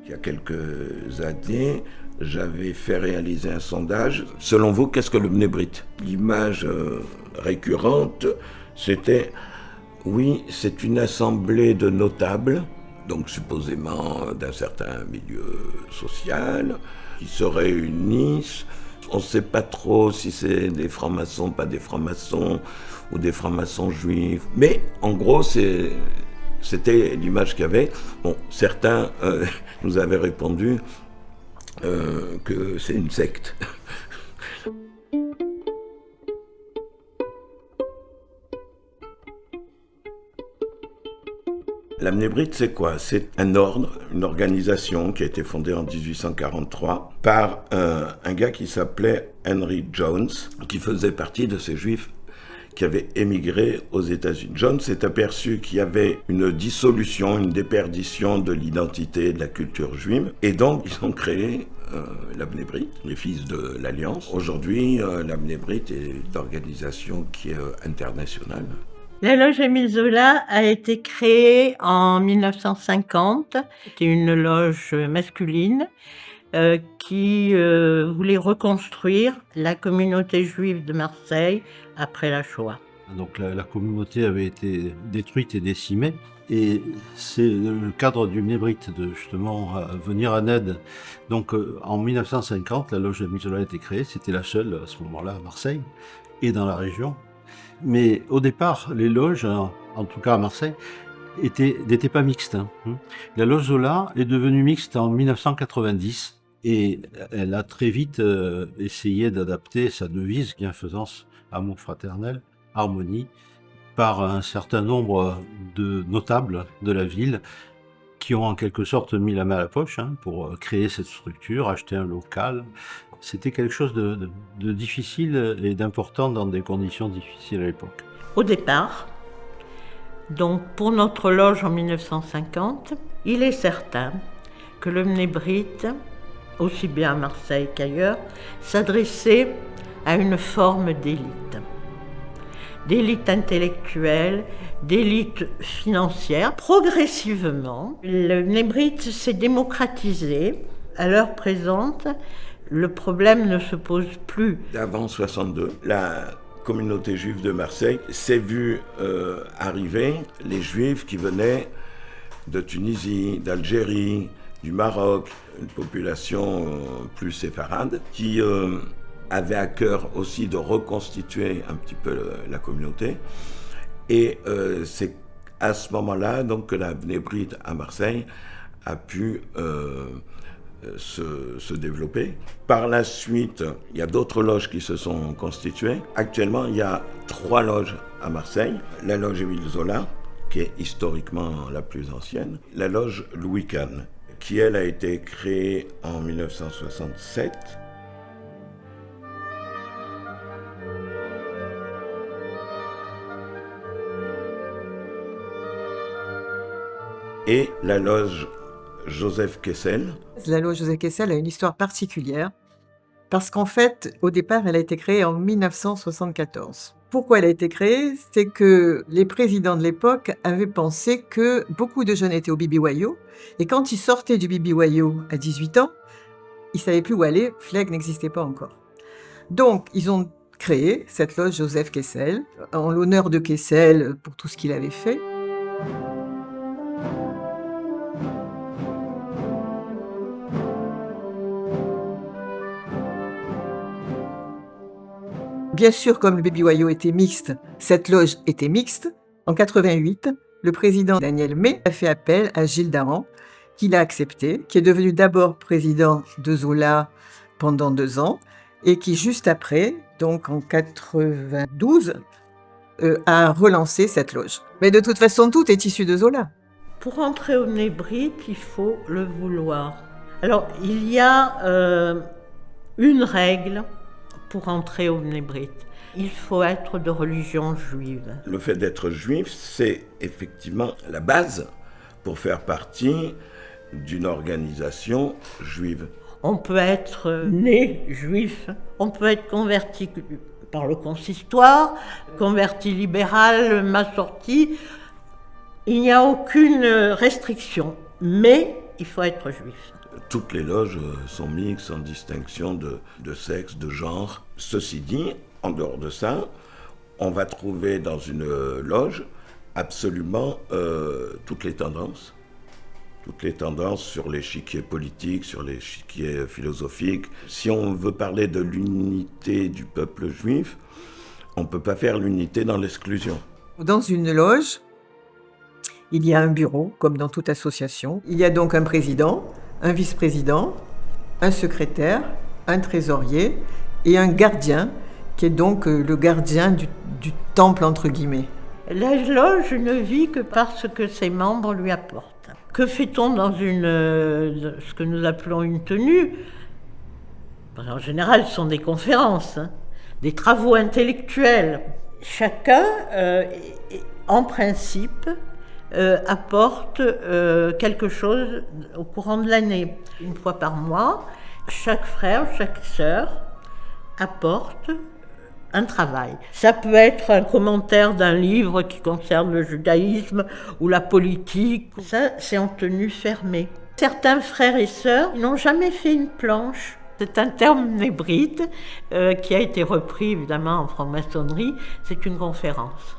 Il y a quelques années, j'avais fait réaliser un sondage. Selon vous, qu'est-ce que le Bnei Brit ? L'image récurrente, c'était, oui, c'est une assemblée de notables, donc supposément d'un certain milieu social, qui se réunissent. On ne sait pas trop si c'est des francs-maçons, pas des francs-maçons, ou des francs-maçons juifs. Mais en gros, c'était l'image qu'il y avait. Bon, certains nous avaient répondu que c'est une secte. La Bnei Brit, c'est quoi ? C'est un ordre, une organisation qui a été fondée en 1843 par un gars qui s'appelait Henry Jones, qui faisait partie de ces juifs qui avaient émigré aux États-Unis. Jones s'est aperçu qu'il y avait une dissolution, une déperdition de l'identité et de la culture juive, et donc ils ont créé la Bnei Brit, les fils de l'Alliance. Aujourd'hui, la Bnei Brit est une organisation qui est internationale. La loge Émile Zola a été créée en 1950. C'était une loge masculine qui voulait reconstruire la communauté juive de Marseille après la Shoah. Donc la communauté avait été détruite et décimée. Et c'est le cadre du Bnei Brit de justement venir en aide. Donc en 1950, la loge Émile Zola a été créée. C'était la seule à ce moment-là à Marseille et dans la région. Mais au départ, les loges, en tout cas à Marseille, n'étaient pas mixtes. La loge Zola est devenue mixte en 1990 et elle a très vite essayé d'adapter sa devise bienfaisance, amour fraternel, harmonie, par un certain nombre de notables de la ville qui ont en quelque sorte mis la main à la poche pour créer cette structure, acheter un local. C'était quelque chose de difficile et d'important dans des conditions difficiles à l'époque. Au départ, donc pour notre loge en 1950, il est certain que le Bnei Brit, aussi bien à Marseille qu'ailleurs, s'adressait à une forme d'élite intellectuelle, d'élite financière. Progressivement, le Bnei Brit s'est démocratisé. À l'heure présente, le problème ne se pose plus. Avant 62, la communauté juive de Marseille s'est vue arriver les juifs qui venaient de Tunisie, d'Algérie, du Maroc, une population plus séfarade, qui avait à cœur aussi de reconstituer un petit peu la communauté. Et c'est à ce moment-là donc, que la Bnei Brit à Marseille a pu se développer. Par la suite, il y a d'autres loges qui se sont constituées. Actuellement, il y a 3 loges à Marseille. La loge Émile Zola, qui est historiquement la plus ancienne. La loge Louis Kahn, qui elle a été créée en 1967. Et la loge Joseph Kessel. La loge Joseph Kessel a une histoire particulière parce qu'en fait, au départ, elle a été créée en 1974. Pourquoi elle a été créée ? C'est que les présidents de l'époque avaient pensé que beaucoup de jeunes étaient au BBYO et quand ils sortaient du BBYO à 18 ans, ils ne savaient plus où aller, Flegg n'existait pas encore. Donc, ils ont créé cette loge Joseph Kessel en l'honneur de Kessel pour tout ce qu'il avait fait. Bien sûr, comme le BBYO était mixte, cette loge était mixte. En 88, le président Daniel May a fait appel à Gilles Dahan, qu'il a accepté, qui est devenu d'abord président de Zola pendant 2 ans, et qui juste après, donc en 92, a relancé cette loge. Mais de toute façon, tout est issu de Zola. Pour entrer au Bnei Brit, il faut le vouloir. Alors, il y a une règle pour entrer au Bnei Brit. Il faut être de religion juive. Le fait d'être juif, c'est effectivement la base pour faire partie d'une organisation juive. On peut être né juif, on peut être converti par le consistoire, converti libéral, massorti. Il n'y a aucune restriction, mais il faut être juif. Toutes les loges sont mixtes, sans distinction de sexe, de genre. Ceci dit, en dehors de ça, on va trouver dans une loge absolument toutes les tendances sur l'échiquier politique, sur l'échiquier philosophique. Si on veut parler de l'unité du peuple juif, on ne peut pas faire l'unité dans l'exclusion. Dans une loge, il y a un bureau, comme dans toute association. Il y a donc un président, un vice-président, un secrétaire, un trésorier et un gardien, qui est donc le gardien du temple, entre guillemets. La loge ne vit que parce que ses membres lui apportent. Que fait-on dans ce que nous appelons une tenue? En général, ce sont des conférences, des travaux intellectuels. Chacun, en principe, apporte quelque chose au courant de l'année. Une fois par mois, chaque frère, chaque sœur apporte un travail. Ça peut être un commentaire d'un livre qui concerne le judaïsme ou la politique. Ça, c'est en tenue fermée. Certains frères et sœurs n'ont jamais fait une planche. C'est un terme hébride qui a été repris évidemment en franc-maçonnerie. C'est une conférence.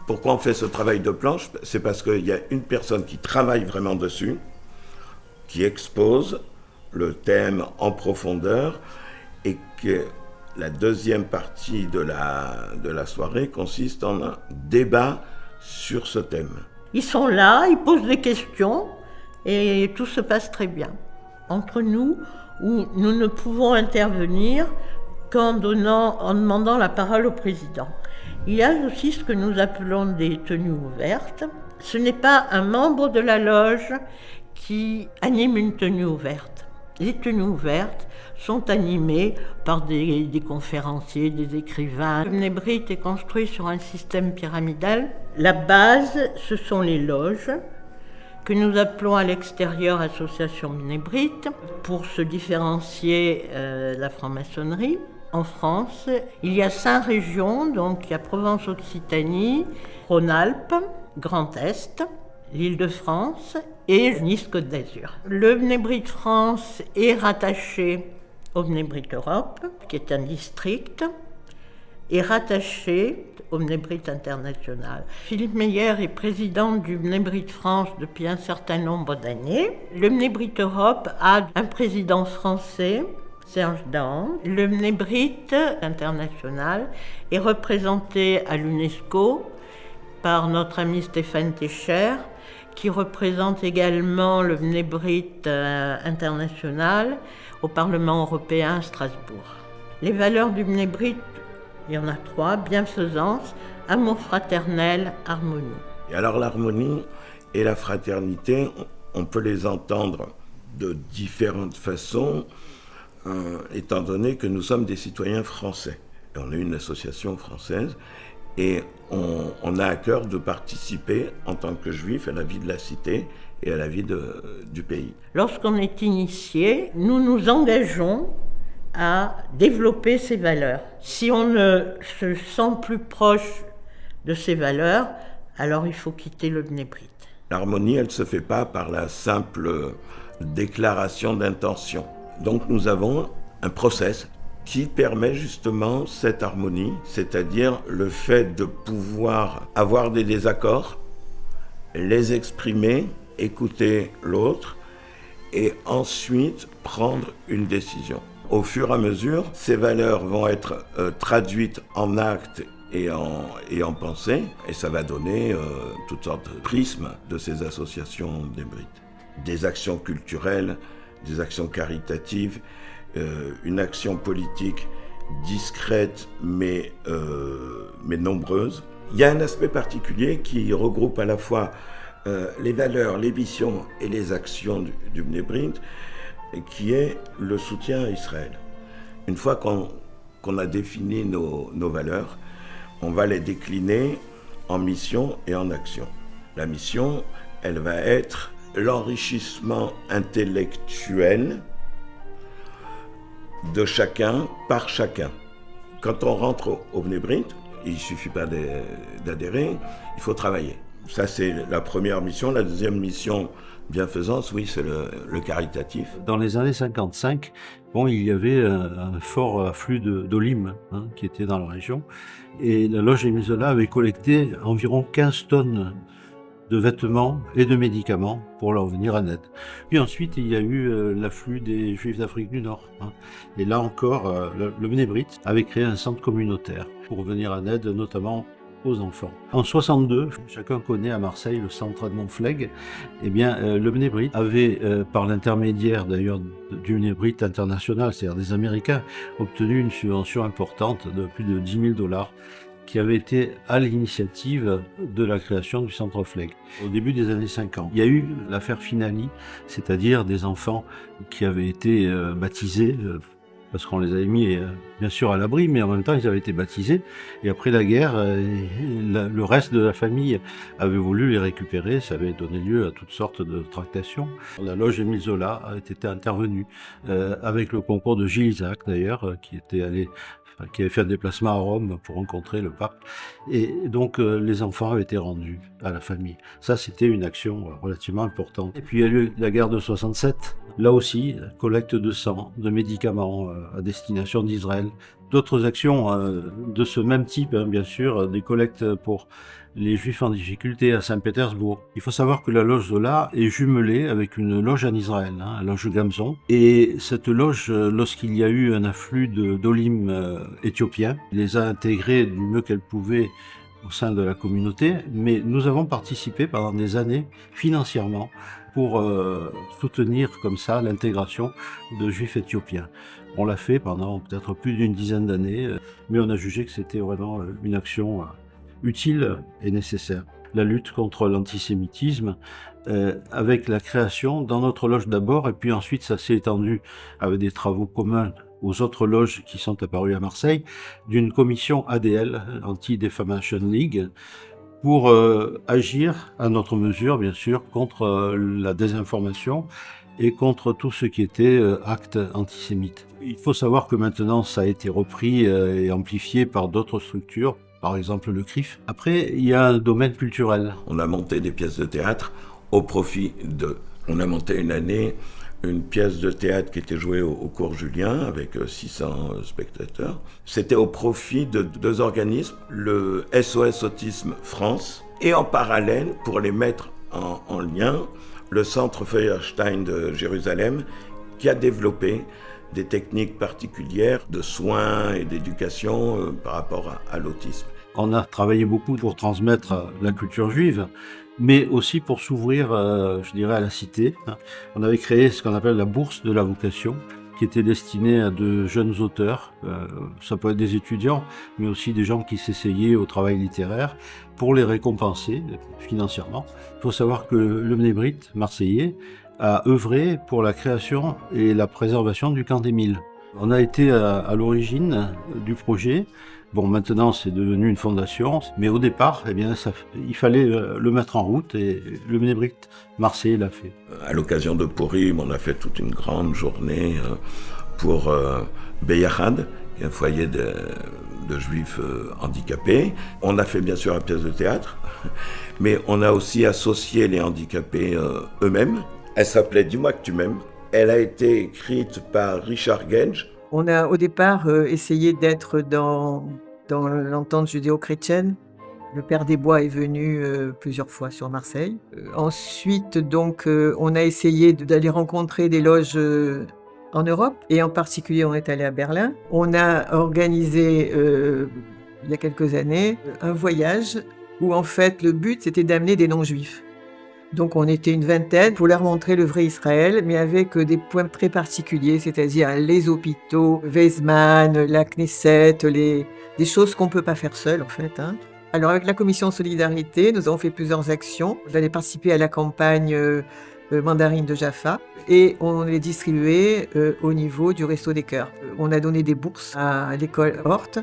Pourquoi on fait ce travail de planche? C'est parce qu'il y a une personne qui travaille vraiment dessus, qui expose le thème en profondeur et que la deuxième partie de la soirée consiste en un débat sur ce thème. Ils sont là, ils posent des questions et tout se passe très bien. Entre nous, où nous ne pouvons intervenir qu'en demandant la parole au président. Il y a aussi ce que nous appelons des tenues ouvertes. Ce n'est pas un membre de la loge qui anime une tenue ouverte. Les tenues ouvertes sont animées par des conférenciers, des écrivains. Le Mnébrite est construit sur un système pyramidal. La base, ce sont les loges, que nous appelons à l'extérieur association Mnébrite, pour se différencier de la franc-maçonnerie. En France, il y a 5 régions, donc il y a Provence-Occitanie, Rhône-Alpes, Grand Est, l'Île-de-France et Nice-Côte d'Azur. Le Mnébrite France est rattaché au Mnébrite Europe, qui est un district, et rattaché au Mnébrite international. Philippe Meyer est président du Mnébrite France depuis un certain nombre d'années. Le Mnébrite Europe a un président français, Serge Dahan. Le Mnébrite international est représenté à l'UNESCO par notre ami Stéphane Techer, qui représente également le Mnébrite international au Parlement européen à Strasbourg. Les valeurs du Mnébrite, il y en a 3, bienfaisance, amour fraternel, harmonie. Et alors l'harmonie et la fraternité, on peut les entendre de différentes façons, étant donné que nous sommes des citoyens français. Et on est une association française et on a à cœur de participer en tant que juif à la vie de la cité et à la vie du pays. Lorsqu'on est initié, nous nous engageons à développer ces valeurs. Si on ne se sent plus proche de ces valeurs, alors il faut quitter le Mnébrite. L'harmonie, elle ne se fait pas par la simple déclaration d'intention. Donc nous avons un process qui permet justement cette harmonie, c'est-à-dire le fait de pouvoir avoir des désaccords, les exprimer, écouter l'autre et ensuite prendre une décision. Au fur et à mesure, ces valeurs vont être traduites en actes et en pensée, et ça va donner toutes sortes de prismes de ces associations mnébrites. Des actions culturelles, des actions caritatives, une action politique discrète mais nombreuse. Il y a un aspect particulier qui regroupe à la fois les valeurs, les missions et les actions du Mnébrite, qui est le soutien à Israël. Une fois qu'on a défini nos valeurs, on va les décliner en mission et en action. La mission, elle va être l'enrichissement intellectuel de chacun par chacun. Quand on rentre au Mnébrite, il ne suffit pas d'adhérer, il faut travailler. Ça, c'est la première mission. La deuxième mission, bienfaisance, oui, c'est le caritatif. Dans les années 55, il y avait un fort afflux d'Olim qui était dans la région. Et la loge Émile Zola avait collecté environ 15 tonnes de vêtements et de médicaments pour leur venir en aide. Puis ensuite, il y a eu l'afflux des Juifs d'Afrique du Nord. Et là encore, le Bnei avait créé un centre communautaire pour venir en aide, notamment aux enfants. En 62, chacun connaît à Marseille le centre Edmond Flegg. Eh bien, le Bnei avait, par l'intermédiaire d'ailleurs du Bnei international, c'est-à-dire des Américains, obtenu une subvention importante de plus de 10 000 $ qui avait été à l'initiative de la création du centre Flegg au début des années 50. Il y a eu l'affaire Finali, c'est-à-dire des enfants qui avaient été baptisés, parce qu'on les avait mis bien sûr à l'abri, mais en même temps ils avaient été baptisés. Et après la guerre, le reste de la famille avait voulu les récupérer. Ça avait donné lieu à toutes sortes de tractations. La loge Émile Zola a été intervenue avec le concours de Gilles Isaac d'ailleurs, qui avait fait un déplacement à Rome pour rencontrer le pape. Et donc les enfants avaient été rendus à la famille. Ça, c'était une action relativement importante. Et puis il y a eu la guerre de 67. Là aussi, collecte de sang, de médicaments à destination d'Israël. D'autres actions de ce même type, bien sûr, des collectes pour les Juifs en difficulté à Saint-Pétersbourg. Il faut savoir que la loge Zola est jumelée avec une loge en Israël, la loge Gamzon. Et cette loge, lorsqu'il y a eu un afflux d'Olim éthiopiens, les a intégrés du mieux qu'elle pouvait au sein de la communauté, mais nous avons participé pendant des années financièrement pour soutenir comme ça l'intégration de Juifs éthiopiens. On l'a fait pendant peut-être plus d'une dizaine d'années, mais on a jugé que c'était vraiment une action utile et nécessaire. La lutte contre l'antisémitisme, avec la création dans notre loge d'abord, et puis ensuite ça s'est étendu avec des travaux communs aux autres loges qui sont apparues à Marseille, d'une commission ADL, Anti-Defamation League, pour agir à notre mesure, bien sûr, contre la désinformation et contre tout ce qui était acte antisémite. Il faut savoir que maintenant, ça a été repris et amplifié par d'autres structures, par exemple le CRIF. Après, il y a un domaine culturel. On a monté des pièces de théâtre au profit de... On a monté une année une pièce de théâtre qui était jouée au cours Julien avec 600 spectateurs. C'était au profit de deux organismes, le SOS Autisme France et en parallèle, pour les mettre en lien, le Centre Feuerstein de Jérusalem qui a développé des techniques particulières de soins et d'éducation par rapport à l'autisme. On a travaillé beaucoup pour transmettre la culture juive, mais aussi pour s'ouvrir, je dirais, à la cité. On avait créé ce qu'on appelle la bourse de la vocation, qui était destinée à de jeunes auteurs, ça peut être des étudiants, mais aussi des gens qui s'essayaient au travail littéraire, pour les récompenser financièrement. Il faut savoir que le Bnei marseillais a œuvré pour la création et la préservation du camp d'Émile. On a été à l'origine du projet. Bon, maintenant, c'est devenu une fondation, mais au départ, eh bien, il fallait le mettre en route et le Bnei marseillais l'a fait. À l'occasion de Purim, on a fait toute une grande journée pour Beyachad, qui est un foyer de juifs handicapés. On a fait bien sûr la pièce de théâtre, mais on a aussi associé les handicapés eux-mêmes. Elle s'appelait Dis-moi que tu m'aimes. Elle a été écrite par Richard Gage. On a au départ essayé d'être dans l'entente judéo-chrétienne. Le Père des Bois est venu plusieurs fois sur Marseille. Ensuite, donc, on a essayé d'aller rencontrer des loges en Europe, et en particulier, on est allé à Berlin. On a organisé, il y a quelques années, un voyage où, en fait, le but, c'était d'amener des non-juifs. Donc on était une vingtaine pour leur montrer le vrai Israël, mais avec des points très particuliers, c'est-à-dire les hôpitaux, Weizmann, la Knesset, des choses qu'on ne peut pas faire seul en fait. Alors avec la commission Solidarité, nous avons fait plusieurs actions. Vous allez participer à la campagne Mandarine de Jaffa et on les distribuait au niveau du Resto des Cœurs. On a donné des bourses à l'école Hort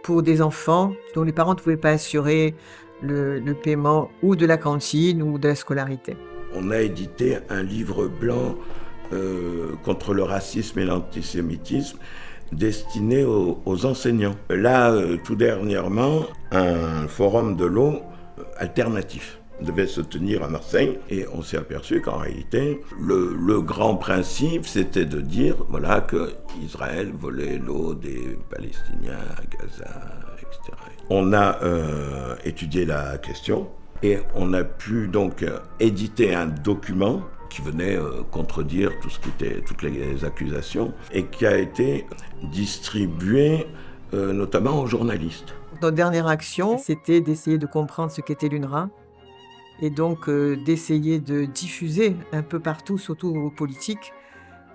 pour des enfants dont les parents ne pouvaient pas assurer le paiement ou de la cantine ou de la scolarité. On a édité un livre blanc contre le racisme et l'antisémitisme destiné aux enseignants. Là, tout dernièrement, un forum de l'eau alternatif. devait se tenir à Marseille. Et on s'est aperçu qu'en réalité, le grand principe, c'était de dire voilà, que Israël volait l'eau des Palestiniens à Gaza, etc. On a étudié la question et on a pu donc éditer un document qui venait contredire toutes les accusations et qui a été distribué notamment aux journalistes. Notre dernière action, c'était d'essayer de comprendre ce qu'était l'UNRWA et donc d'essayer de diffuser un peu partout, surtout aux politiques,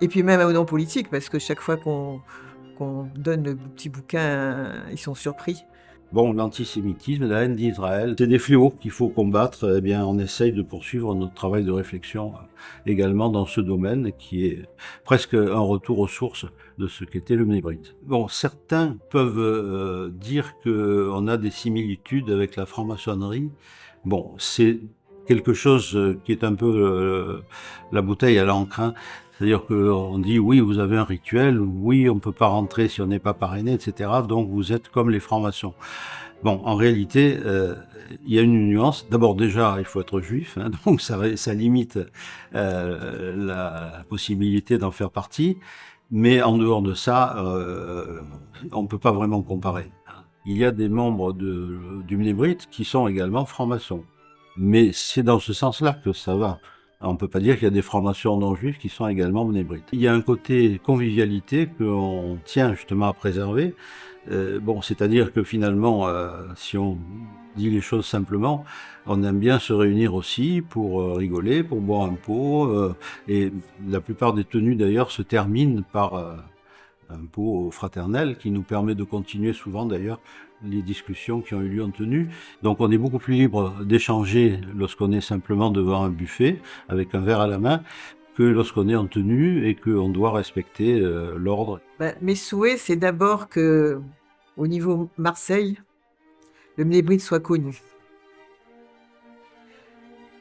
et puis même aux non-politiques, parce que chaque fois qu'on donne le petit bouquin, ils sont surpris. Bon, l'antisémitisme, la haine d'Israël, c'est des fléaux qu'il faut combattre. Eh bien, on essaye de poursuivre notre travail de réflexion également dans ce domaine qui est presque un retour aux sources de ce qu'était le Mnébrite. Bon, certains peuvent dire qu'on a des similitudes avec la franc-maçonnerie. Bon, c'est quelque chose qui est un peu la bouteille à l'encre, hein. C'est-à-dire qu'on dit oui, vous avez un rituel, oui, on ne peut pas rentrer si on n'est pas parrainé, etc. Donc vous êtes comme les francs-maçons. Bon, en réalité, il y a une nuance. D'abord, déjà, il faut être juif, hein, donc ça limite la possibilité d'en faire partie. Mais en dehors de ça, on ne peut pas vraiment comparer. Il y a des membres du Mnébrite qui sont également francs-maçons. Mais c'est dans ce sens-là que ça va. On ne peut pas dire qu'il y a des francs-maçons non-juifs qui sont également mnébrites. Il y a un côté convivialité qu'on tient justement à préserver. Bon, c'est-à-dire que finalement, si on dit les choses simplement, on aime bien se réunir aussi pour rigoler, pour boire un pot. Et la plupart des tenues d'ailleurs se terminent par un pot fraternel qui nous permet de continuer souvent d'ailleurs les discussions qui ont eu lieu en tenue. Donc on est beaucoup plus libre d'échanger lorsqu'on est simplement devant un buffet avec un verre à la main que lorsqu'on est en tenue et qu'on doit respecter l'ordre. Mes souhaits, c'est d'abord que, au niveau Marseille, le Mnébrite soit connu.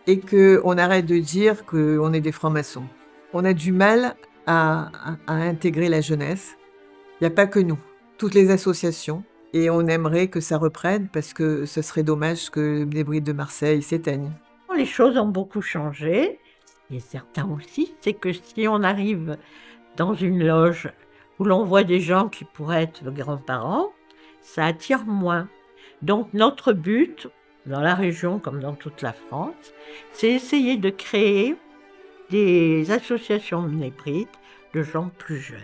Et qu'on arrête de dire qu'on est des francs-maçons. On a du mal à intégrer la jeunesse. Il n'y a pas que nous, toutes les associations. Et on aimerait que ça reprenne parce que ce serait dommage que le Mnébrite de Marseille s'éteigne. Les choses ont beaucoup changé. Et certain aussi, c'est que si on arrive dans une loge où l'on voit des gens qui pourraient être le grands-parents, ça attire moins. Donc notre but, dans la région comme dans toute la France, c'est essayer de créer des associations mnébrites de gens plus jeunes.